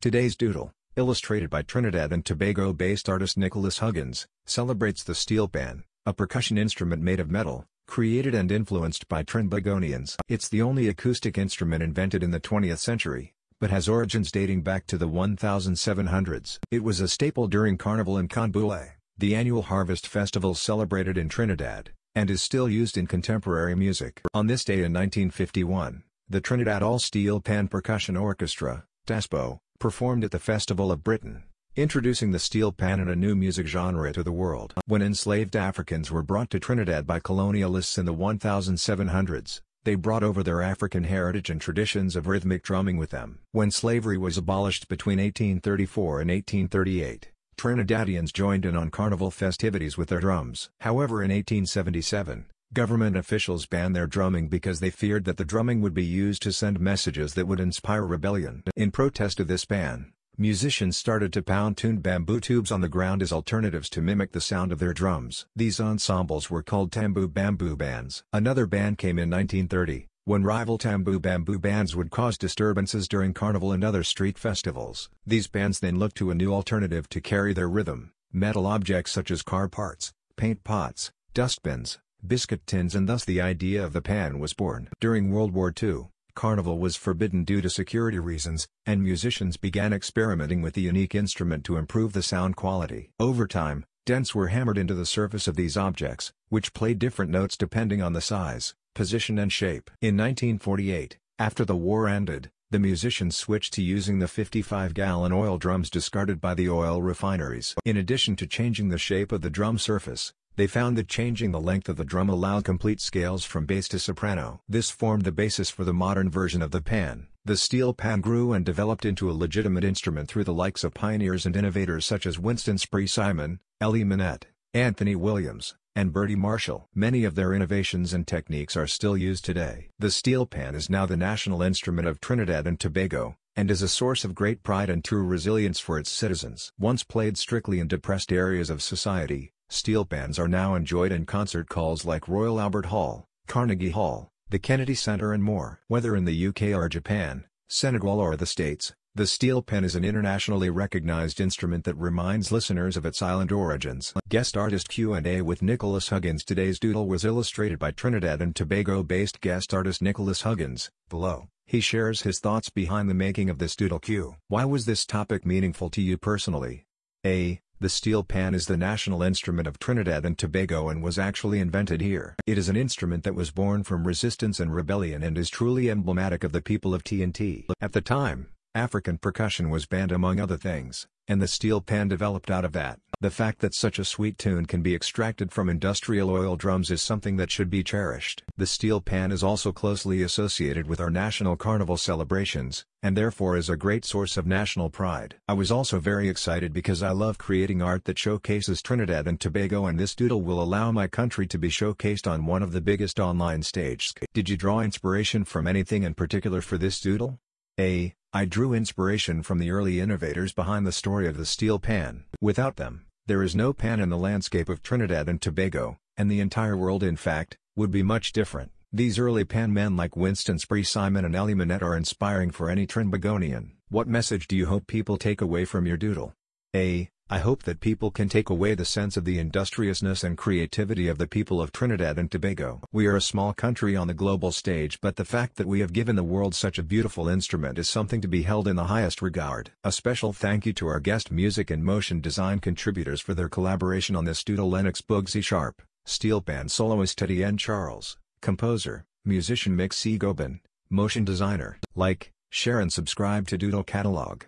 Today's Doodle, illustrated by Trinidad and Tobago-based artist Nicholas Huggins, celebrates the steelpan, a percussion instrument made of metal, created and influenced by Trinbagonians. It's the only acoustic instrument invented in the 20th century, but has origins dating back to the 1700s. It was a staple during Carnival and Canboule, the annual harvest festival celebrated in Trinidad, and is still used in contemporary music. On this day in 1951, the Trinidad All-Steel Pan Percussion Orchestra, TASPO, performed at the Festival of Britain, introducing the steel pan and a new music genre to the world. When enslaved Africans were brought to Trinidad by colonialists in the 1700s, they brought over their African heritage and traditions of rhythmic drumming with them. When slavery was abolished between 1834 and 1838, Trinidadians joined in on carnival festivities with their drums. However, in 1877, government officials banned their drumming because they feared that the drumming would be used to send messages that would inspire rebellion. In protest of this ban, musicians started to pound tuned bamboo tubes on the ground as alternatives to mimic the sound of their drums. These ensembles were called tambour bamboo bands. Another ban came in 1930, when rival tambour bamboo bands would cause disturbances during carnival and other street festivals. These bands then looked to a new alternative to carry their rhythm: metal objects such as car parts, paint pots, dustbins, biscuit tins, and thus the idea of the pan was born. During World War II, carnival was forbidden due to security reasons, and musicians began experimenting with the unique instrument to improve the sound quality. Over time, dents were hammered into the surface of these objects, which played different notes depending on the size, position and shape. In 1948, after the war ended, the musicians switched to using the 55-gallon oil drums discarded by the oil refineries. In addition to changing the shape of the drum surface, they found that changing the length of the drum allowed complete scales from bass to soprano. This formed the basis for the modern version of the pan. The steel pan grew and developed into a legitimate instrument through the likes of pioneers and innovators such as Winston Simon, Ellie Minette, Anthony Williams, and Bertie Marshall. Many of their innovations and techniques are still used today. The steel pan is now the national instrument of Trinidad and Tobago, and is a source of great pride and true resilience for its citizens. Once played strictly in depressed areas of society, steel pans are now enjoyed in concert halls like Royal Albert Hall, Carnegie Hall, the Kennedy Center and more. Whether in the UK or Japan, Senegal or the States, the steel pan is an internationally recognized instrument that reminds listeners of its island origins. Guest artist Q&A with Nicholas Huggins. Today's Doodle was illustrated by Trinidad and Tobago-based guest artist Nicholas Huggins. Below, he shares his thoughts behind the making of this Doodle Q. Why was this topic meaningful to you personally? A. The steel pan is the national instrument of Trinidad and Tobago and was actually invented here. It is an instrument that was born from resistance and rebellion and is truly emblematic of the people of TNT. At the time, African percussion was banned among other things, and the steel pan developed out of that. The fact that such a sweet tune can be extracted from industrial oil drums is something that should be cherished. The steel pan is also closely associated with our national carnival celebrations, and therefore is a great source of national pride. I was also very excited because I love creating art that showcases Trinidad and Tobago, and this doodle will allow my country to be showcased on one of the biggest online stages. Did you draw inspiration from anything in particular for this doodle? A. I drew inspiration from the early innovators behind the story of the steel pan. Without them, there is no pan in the landscape of Trinidad and Tobago, and the entire world in fact, would be much different. These early pan men like Winston Simon and Ellie Minette are inspiring for any Trinbagonian. What message do you hope people take away from your doodle? A. I hope that people can take away the sense of the industriousness and creativity of the people of Trinidad and Tobago. We are a small country on the global stage, but the fact that we have given the world such a beautiful instrument is something to be held in the highest regard. A special thank you to our guest music and motion design contributors for their collaboration on this doodle: Lennox Bugsy Sharp, steel pan soloist Teddy N. Charles, composer, musician Mick C. Gobin, motion designer. Like, share and subscribe to Doodle Catalog.